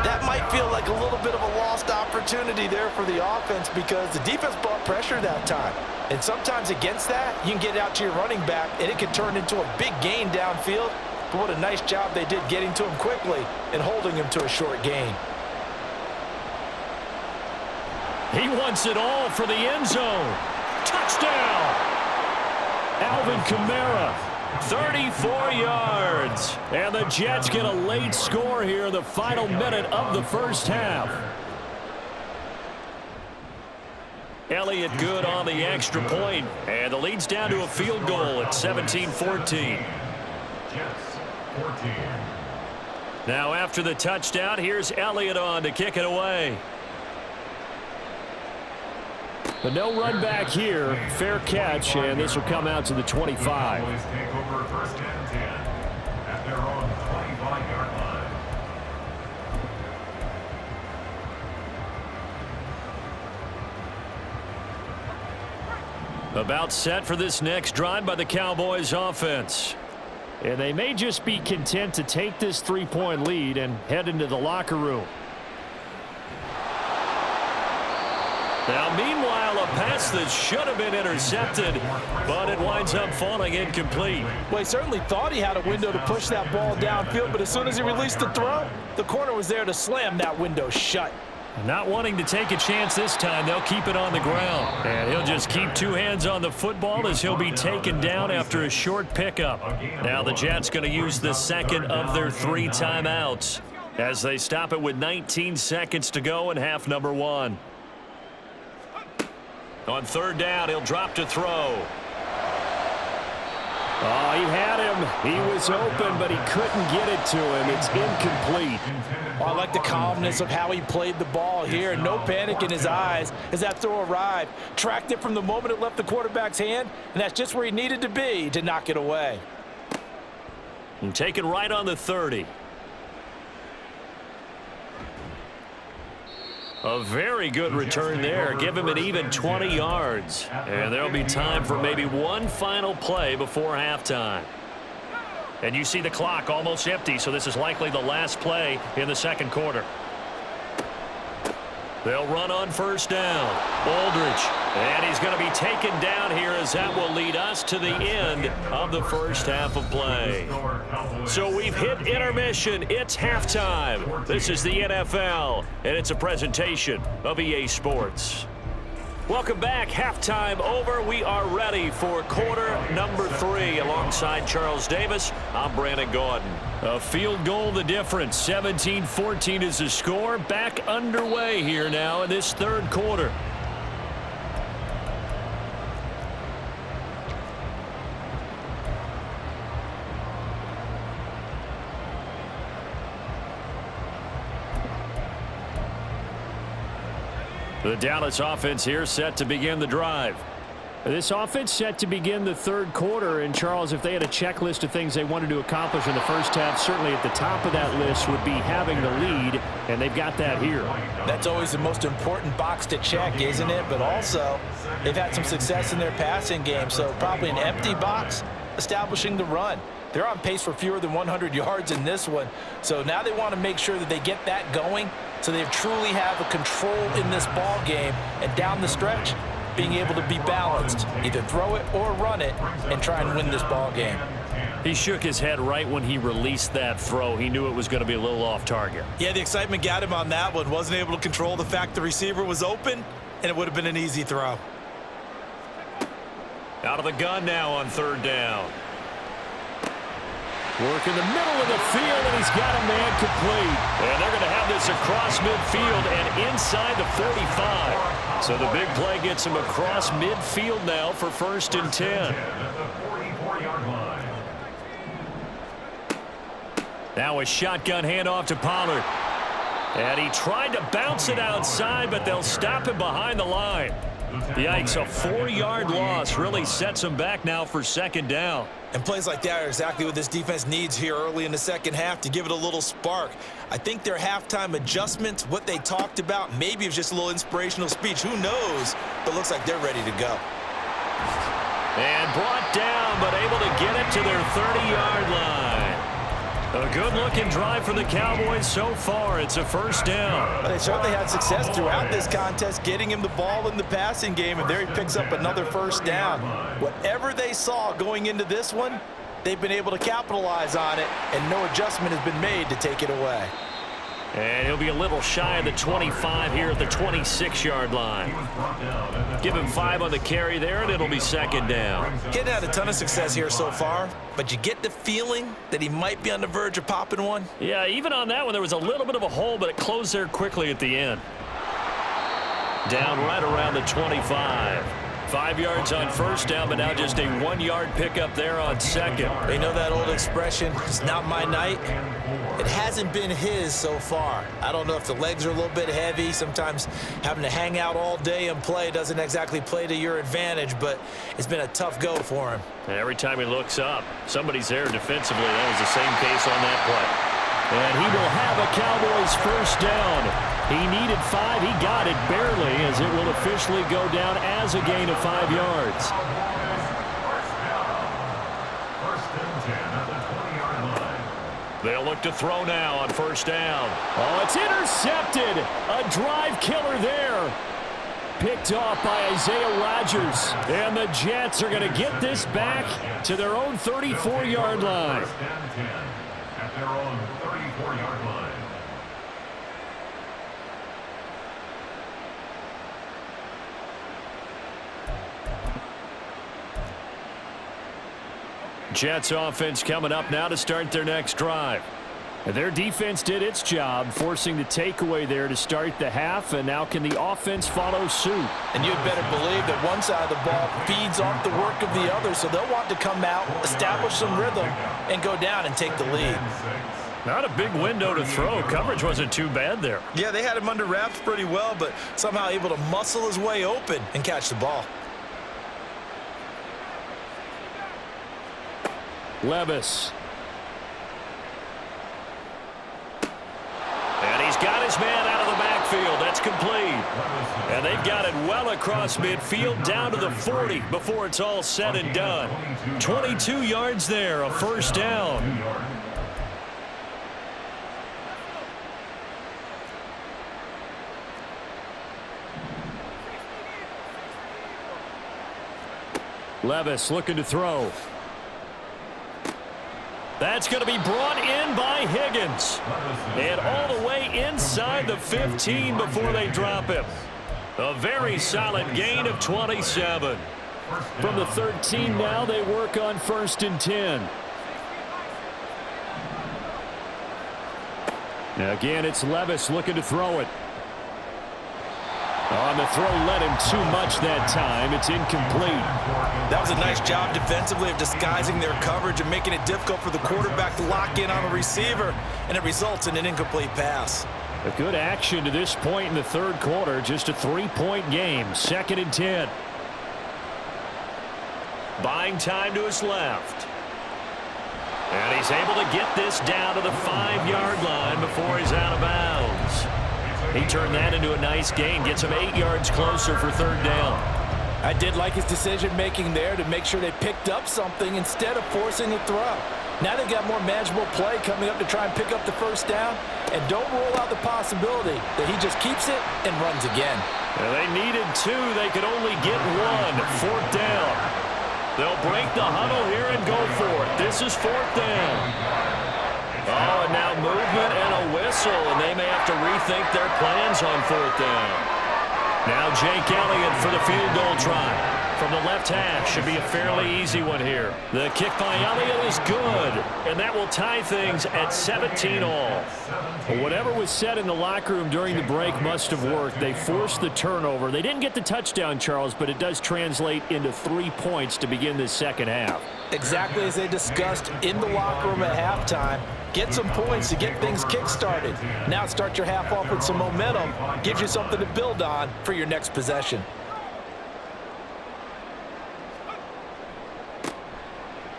That might feel like a little bit of a lost opportunity there for the offense because the defense brought pressure that time. And sometimes against that, you can get out to your running back, and it can turn into a big gain downfield. But what a nice job they did getting to him quickly and holding him to a short gain. He wants it all for the end zone. Touchdown! Alvin Kamara, 34 yards. And the Jets get a late score here in the final minute of the first half. Elliott good on the extra point, and the lead's down to a field goal at 17-14. Now after the touchdown, here's Elliott on to kick it away. But no run back here. Fair catch, and this will come out to the 25. Take over 1st and 10 at their own 25-yard line. About set for this next drive by the Cowboys offense. And they may just be content to take this 3-point lead and head into the locker room. Now, meanwhile, a pass that should have been intercepted, but it winds up falling incomplete. Well, he certainly thought he had a window to push that ball downfield, but as soon as he released the throw, the corner was there to slam that window shut. Not wanting to take a chance this time, they'll keep it on the ground. And he'll just keep 2 hands on the football as he'll be taken down after a short pickup. Now the Jets going to use the second of their 3 timeouts as they stop it with 19 seconds to go in half number 1. On 3rd down, he'll drop to throw. Oh, he had him. He was open, but he couldn't get it to him. It's incomplete. Oh, I like the calmness of how he played the ball here. No panic in his eyes as that throw arrived. Tracked it from the moment it left the quarterback's hand, and that's just where he needed to be to knock it away. And taken right on the 30. A very good return there. Give him an even 20 yards. And there'll be time for maybe one final play before halftime. And you see the clock almost empty, so this is likely the last play in the second quarter. They'll run on first down. Aldridge. And he's going to be taken down here as that will lead us to the end of the first half of play. So we've hit intermission. It's halftime. This is the NFL, and it's a presentation of EA Sports. Welcome back. Halftime over. We are ready for quarter number 3. Alongside Charles Davis, I'm Brandon Gaudin. A field goal the difference. 17-14 is the score. Back underway here now in this third quarter. The Dallas offense here set to begin the drive. This offense set to begin the third quarter. And, Charles, if they had a checklist of things they wanted to accomplish in the first half, certainly at the top of that list would be having the lead, and they've got that here. That's always the most important box to check, isn't it? But also, they've had some success in their passing game, so probably an empty box establishing the run. They're on pace for fewer than 100 yards in this one, so now they want to make sure that they get that going so they truly have a control in this ball game, and down the stretch, being able to be balanced, either throw it or run it, and try and win this ball game. He shook his head right when he released that throw. He knew it was going to be a little off target. Yeah, the excitement got him on that one. Wasn't able to control the fact the receiver was open, and it would have been an easy throw. Out of the gun now on third down. Work in the middle of the field, and he's got a man complete. And they're going to have this across midfield and inside the 45. So the big play gets him across midfield now for 1st and 10. Now a shotgun handoff to Pollard. And he tried to bounce it outside, but they'll stop him behind the line. Yikes, a 4-yard loss really sets him back now for 2nd down. And plays like that are exactly what this defense needs here early in the second half to give it a little spark. I think their halftime adjustments, what they talked about, maybe it was just a little inspirational speech. Who knows? But looks like they're ready to go. And brought down, but able to get it to their 30-yard line. A good-looking drive for the Cowboys so far. It's a 1st down. Well, they certainly had success throughout this contest, getting him the ball in the passing game, and there he picks up another 1st down. Whatever they saw going into this one, they've been able to capitalize on it, and no adjustment has been made to take it away. And he'll be a little shy of the 25 here at the 26-yard line. Give him 5 on the carry there, and it'll be 2nd down. Getting had a ton of success here so far, but you get the feeling that he might be on the verge of popping one. Yeah, even on that one, there was a little bit of a hole, but it closed there quickly at the end. Down right around the 25. 5 yards on 1st down, but now just a 1-yard pickup there on 2nd. They know that old expression, it's not my night. It hasn't been his so far. I don't know if the legs are a little bit heavy. Sometimes having to hang out all day and play doesn't exactly play to your advantage, but it's been a tough go for him. And every time he looks up, somebody's there defensively. That was the same case on that play. And he will have a Cowboys 1st down. He needed 5. He got it barely, as it will officially go down as a gain of 5 yards. They'll look to throw now on 1st down. Oh, it's intercepted. A drive killer there. Picked off by Isaiah Rodgers. And the Jets are going to get this back to their own 34-yard line. At their own 34-yard line. Jets offense coming up now to start their next drive. Their defense did its job, forcing the takeaway there to start the half, and now can the offense follow suit? And you'd better believe that one side of the ball feeds off the work of the other, so they'll want to come out, establish some rhythm, and go down and take the lead. Not a big window to throw. Coverage wasn't too bad there. Yeah, they had him under wraps pretty well, but somehow able to muscle his way open and catch the ball. Levis. And he's got his man out of the backfield. backfield. That's complete. And they've got it well across midfield down to the 40 before it's all said and done. 22 yards there, a first down. Levis looking to throw. That's going to be brought in by Higgins. And all the way inside the 15 before they drop him. A very solid gain of 27. From the 13 now, they work on 1st and 10. Now again, it's Levis looking to throw it. On the throw, led him too much that time. It's incomplete. That was a nice job defensively of disguising their coverage and making it difficult for the quarterback to lock in on a receiver, and it results in an incomplete pass. A good action to this point in the third quarter. Just a 3-point game. 2nd and 10. Buying time to his left. And he's able to get this down to the 5-yard line before he's out of bounds. He turned that into a nice gain. Gets him 8 yards closer for 3rd down. I did like his decision-making there to make sure they picked up something instead of forcing a throw. Now they've got more manageable play coming up to try and pick up the 1st down. And don't rule out the possibility that he just keeps it and runs again. Well, they needed 2. They could only get 1. 4th down. They'll break the huddle here and go for it. This is 4th down. Oh, and now movement and a whistle, and they may have to rethink their plans on 4th down. Now Jake Elliott for the field goal try. From the left hash, should be a fairly easy one here. The kick by Elliott is good, and that will tie things at 17 all. Well, whatever was said in the locker room during the break must have worked. They forced the turnover. They didn't get the touchdown, Charles, but it does translate into 3 points to begin this second half. Exactly as they discussed in the locker room at halftime. Get some points to get things kick-started. Now start your half off with some momentum. Gives you something to build on for your next possession.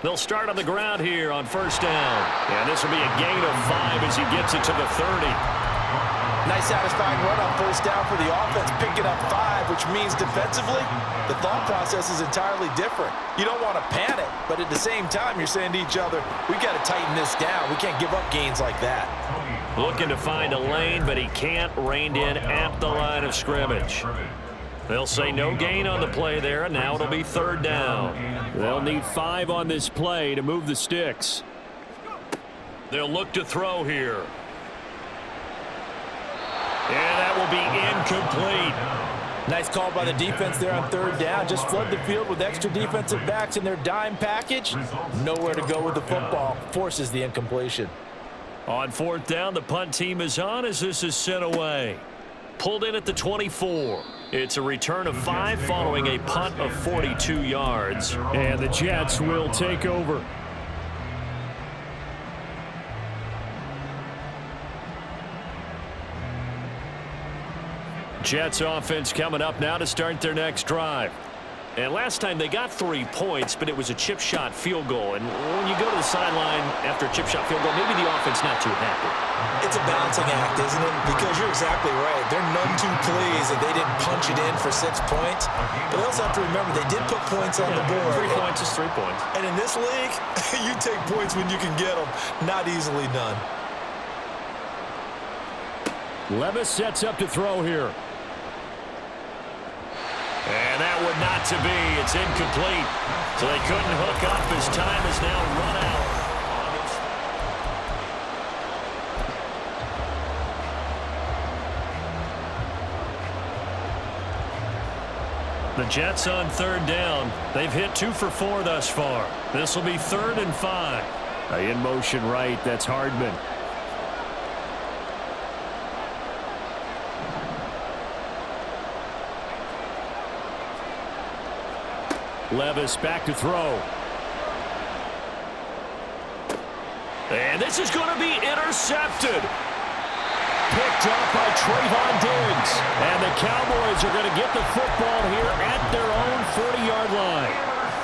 They'll start on the ground here on 1st down. And this will be a gain of 5 as he gets it to the 30. Nice satisfying run on 1st down for the offense, picking up 5, which means defensively, the thought process is entirely different. You don't want to panic, but at the same time, you're saying to each other, we got to tighten this down. We can't give up gains like that. Looking to find a lane, but he can't. Reined in at the line of scrimmage. They'll say no gain on the play there, and now it'll be 3rd down. They'll need 5 on this play to move the sticks. They'll look to throw here. And that will be incomplete. Nice call by the defense there on 3rd down. Just flood the field with extra defensive backs in their dime package. Nowhere to go with the football. Forces the incompletion. On 4th down, the punt team is on as this is sent away. Pulled in at the 24. It's a return of 5 following a punt of 42 yards. And the Jets will take over. Jets offense coming up now to start their next drive. And last time they got 3 points, but it was a chip shot field goal. And when you go to the sideline after a chip shot field goal, maybe the offense not too happy. It's a balancing act, isn't it? Because you're exactly right. They're none too pleased that they didn't punch it in for 6 points. But they also have to remember they did put points on the board. 3 points is 3 points. And in this league, you take points when you can get them. Not easily done. Levis sets up to throw here. And that would not to be. It's incomplete. So they couldn't hook up. His time is now run out. The Jets on 3rd down. They've hit 2 for 4 thus far. This will be 3rd and 5. In motion right. That's Hardman. Levis back to throw. And this is going to be intercepted. Picked up by Trayvon Diggs. And the Cowboys are going to get the football here at their own 40-yard line.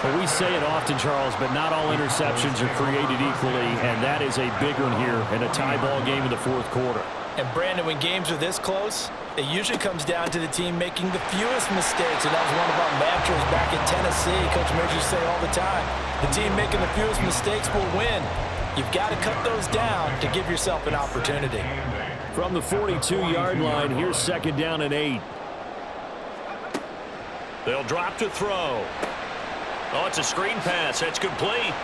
Well, we say it often, Charles, but not all interceptions are created equally, and that is a big one here in a tie ball game in the 4th quarter. And Brandon, when games are this close, it usually comes down to the team making the fewest mistakes, and that was one of our mantras back in Tennessee. Coach Mears used to say all the time, the team making the fewest mistakes will win. You've got to cut those down to give yourself an opportunity. From the 42-yard line, here's 2nd down and 8. They'll drop to throw. Oh, it's a screen pass. That's complete.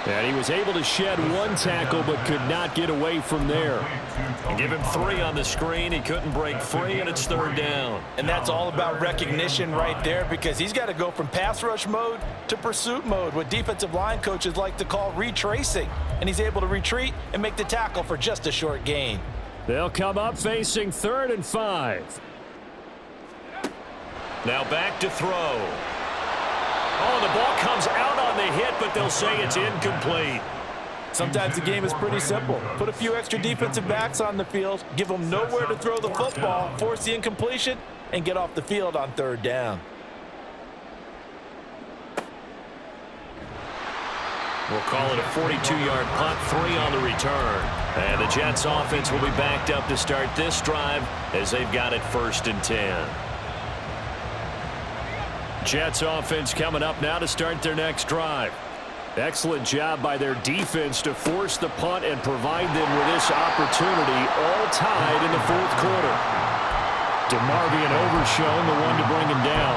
And he was able to shed one tackle but could not get away from there. And give him 3 on the screen. He couldn't break free, and it's 3rd down. And that's all about recognition right there, because he's got to go from pass rush mode to pursuit mode, what defensive line coaches like to call retracing. And he's able to retreat and make the tackle for just a short gain. They'll come up facing 3rd and 5. Now back to throw. Oh, the ball comes out on the hit, but they'll say it's incomplete. Sometimes the game is pretty simple. Put a few extra defensive backs on the field, give them nowhere to throw the football, force the incompletion, and get off the field on 3rd down. We'll call it a 42-yard punt, 3 on the return. And the Jets offense will be backed up to start this drive as they've got it 1st and 10. Jets offense coming up now to start their next drive. Excellent job by their defense to force the punt and provide them with this opportunity, all tied in the 4th quarter. DeMarvion Overshown, the one to bring him down.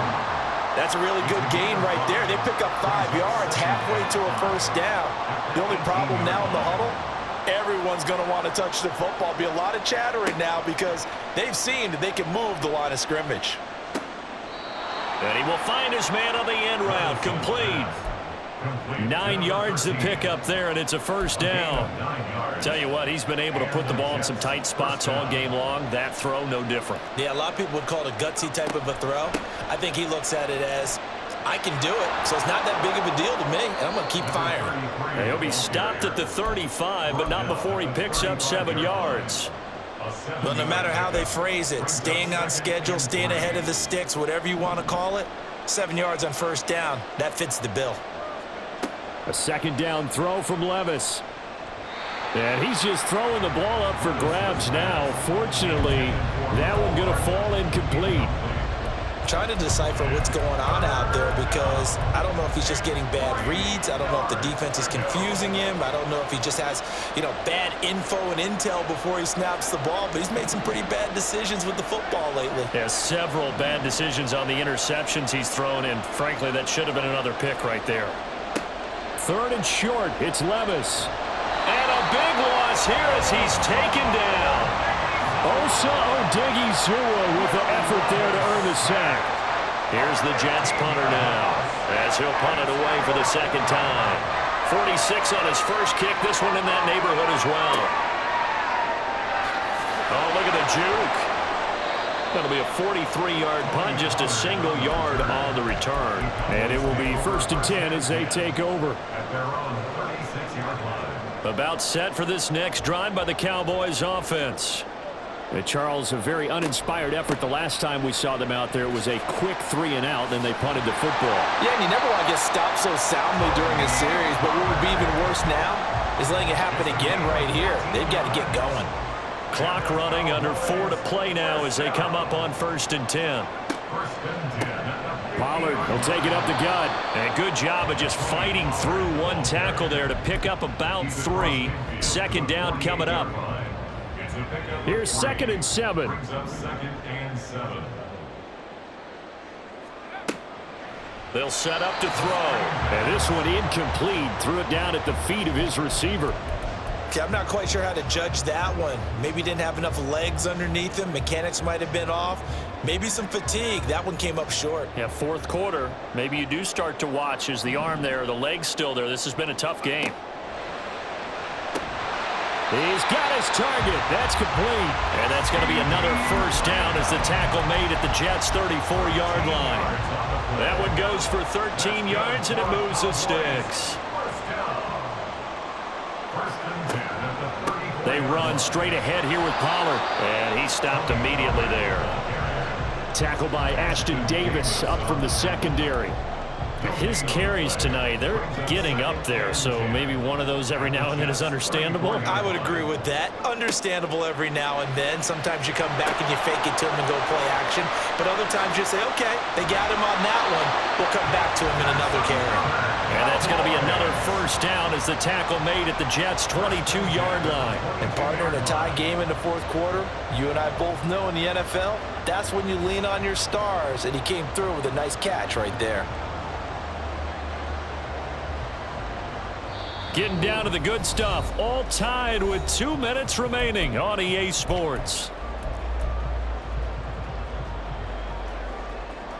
That's a really good gain right there. They pick up 5 yards halfway to a 1st down. The only problem now in the huddle, everyone's going to want to touch the football. Be a lot of chattering now because they've seen that they can move the line of scrimmage. And he will find his man on the end route. Complete. 9 yards to pick up there, and it's a 1st down. Tell you what, he's been able to put the ball in some tight spots all game long. That throw, no different. Yeah, a lot of people would call it a gutsy type of a throw. I think he looks at it as, I can do it, so it's not that big of a deal to me, and I'm going to keep firing. And he'll be stopped at the 35, but not before he picks up 7 yards. Well, no matter how they phrase it, staying on schedule, staying ahead of the sticks, whatever you want to call it, 7 yards on 1st down, that fits the bill. A 2nd down throw from Levis. And he's just throwing the ball up for grabs now. Fortunately, that one going to fall incomplete. Trying to decipher what's going on out there because I don't know if he's just getting bad reads. I don't know if the defense is confusing him. I don't know if he just has, bad info and intel before he snaps the ball. But he's made some pretty bad decisions with the football lately. Yeah, several bad decisions on the interceptions he's thrown, and frankly, that should have been another pick right there. 3rd and short. It's Levis. And a big loss here as he's taken down. Osa Odighizuwa with the effort there to earn the sack. Here's the Jets punter now as he'll punt it away for the 2nd time. 46 on his first kick. This one in that neighborhood as well. Oh, look at the juke. That'll be a 43-yard punt, just a single yard on the return. And it will be 1st and 10 as they take over. About set for this next drive by the Cowboys offense. Charles, a very uninspired effort the last time we saw them out there. It was a quick 3 and out, then they punted the football. Yeah, and you never want to get stopped so soundly during a series, but what would be even worse now is letting it happen again right here. They've got to get going. Clock running, under 4 to play now as they come up on 1st and 10. Pollard will take it up the gut. And a good job of just fighting through one tackle there to pick up about 3. 2nd down coming up. Here's 2nd and 7. They'll set up to throw. And this one incomplete. Threw it down at the feet of his receiver. Okay, I'm not quite sure how to judge that one. Maybe he didn't have enough legs underneath him. Mechanics might have been off. Maybe some fatigue. That one came up short. Yeah, 4th quarter. Maybe you do start to watch as the arm there, the leg's still there. This has been a tough game. He's got his target. That's complete. And that's going to be another 1st down as the tackle made at the Jets' 34-yard line. That one goes for 13 yards, and it moves the sticks. They run straight ahead here with Pollard. And he stopped immediately there. Tackle by Ashton Davis up from the secondary. His carries tonight, they're getting up there, so maybe one of those every now and then is understandable. I would agree with that. Understandable every now and then. Sometimes you come back and you fake it to him and go play action, but other times you say, okay, they got him on that one. We'll come back to him in another carry. And that's going to be another first down as the tackle made at the Jets' 22-yard line. And partner, in a tie game in the fourth quarter, you and I both know in the NFL, that's when you lean on your stars, and he came through with a nice catch right there. Getting down to the good stuff, all tied with 2 minutes remaining on EA Sports.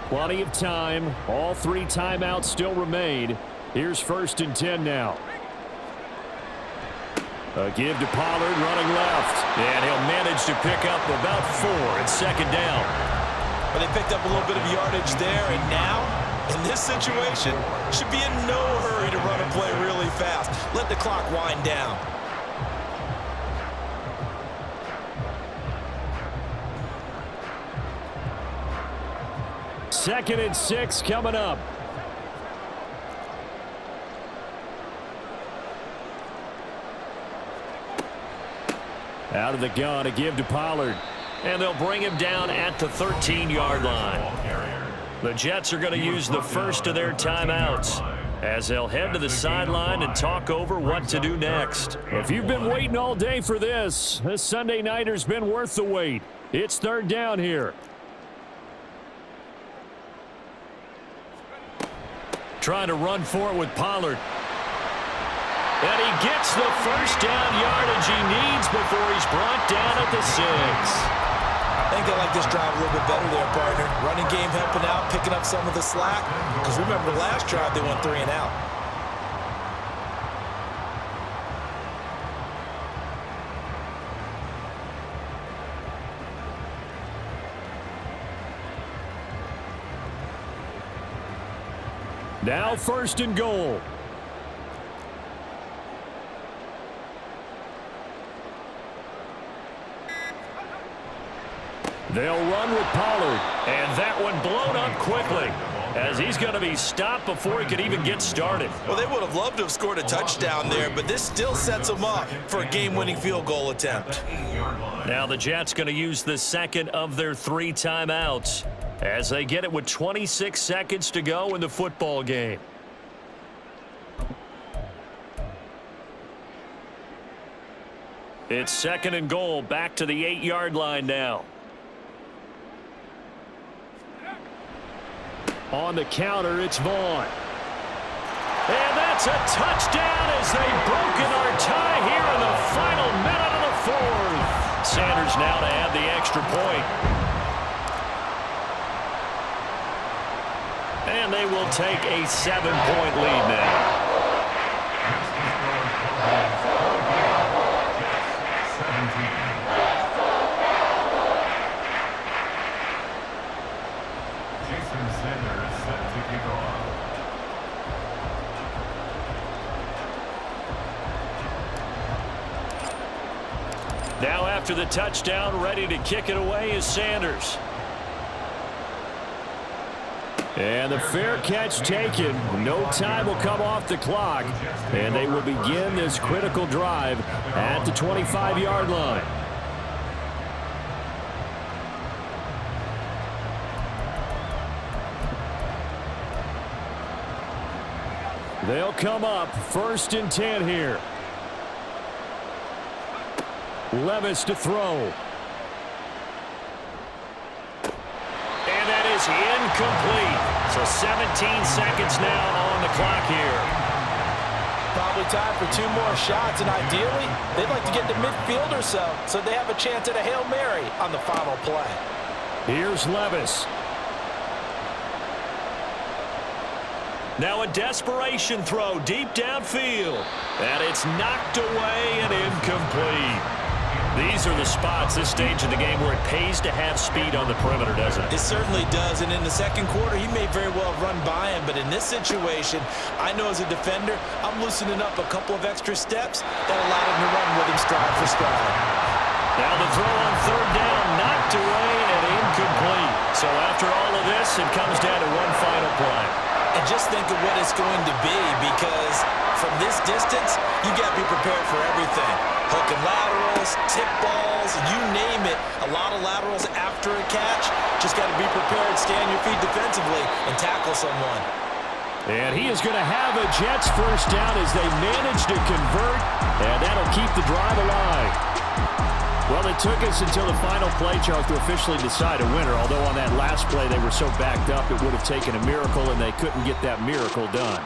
Plenty of time. All 3 timeouts still remain. Here's 1st and 10 now. A give to Pollard running left. And he'll manage to pick up about 4 at 2nd down. But they picked up a little bit of yardage there, and now, in this situation, should be in no hurry to run a play really fast. Let the clock wind down. Second and 6 coming up. Out of the gun, a give to Pollard. And they'll bring him down at the 13-yard line. The Jets are going to use the first of their timeouts as they'll head to the sideline and talk over what to do next. If you've been waiting all day for this Sunday nighter's been worth the wait. It's 3rd down here. Trying to run for it with Pollard. And he gets the first down yardage he needs before he's brought down at the 6. I think they like this drive a little bit better there, partner. Running game helping out, picking up some of the slack. Because remember, the last drive they went 3 and out. Now 1st and goal. They'll run with Pollard, and that one blown up quickly as he's going to be stopped before he could even get started. Well, they would have loved to have scored a touchdown there, but this still sets them up for a game-winning field goal attempt. Now the Jets going to use the second of their 3 timeouts as they get it with 26 seconds to go in the football game. It's 2nd and goal, back to the 8-yard line now. On the counter, it's Vaughn. And that's a touchdown as they've broken our tie here in the final minute of the 4th. Sanders now to add the extra point. And they will take a 7-point lead now. Now after the touchdown, ready to kick it away is Sanders. And the fair catch taken. No time will come off the clock. And they will begin this critical drive at the 25-yard line. They'll come up 1st and 10 here. Levis to throw. And that is incomplete. So 17 seconds now on the clock here. Probably time for 2 more shots, and ideally, they'd like to get to midfield or so they have a chance at a Hail Mary on the final play. Here's Levis. Now a desperation throw deep downfield. And it's knocked away and incomplete. These are the spots, this stage of the game, where it pays to have speed on the perimeter, doesn't it? It certainly does, and in the second quarter, he may very well run by him, but in this situation, I know as a defender, I'm loosening up a couple of extra steps that allowed him to run with him stride for stride. Now the throw on 3rd down, knocked away and incomplete. So after all of this, it comes down to one final play. And just think of what it's going to be, because from this distance, you got to be prepared for everything. Hook and laterals, tip balls, you name it. A lot of laterals after a catch. Just got to be prepared, stay on your feet defensively, and tackle someone. And he is going to have a Jets first down as they manage to convert, and that'll keep the drive alive. Well, it took us until the final play, Charles, to officially decide a winner, although on that last play they were so backed up it would have taken a miracle, and they couldn't get that miracle done.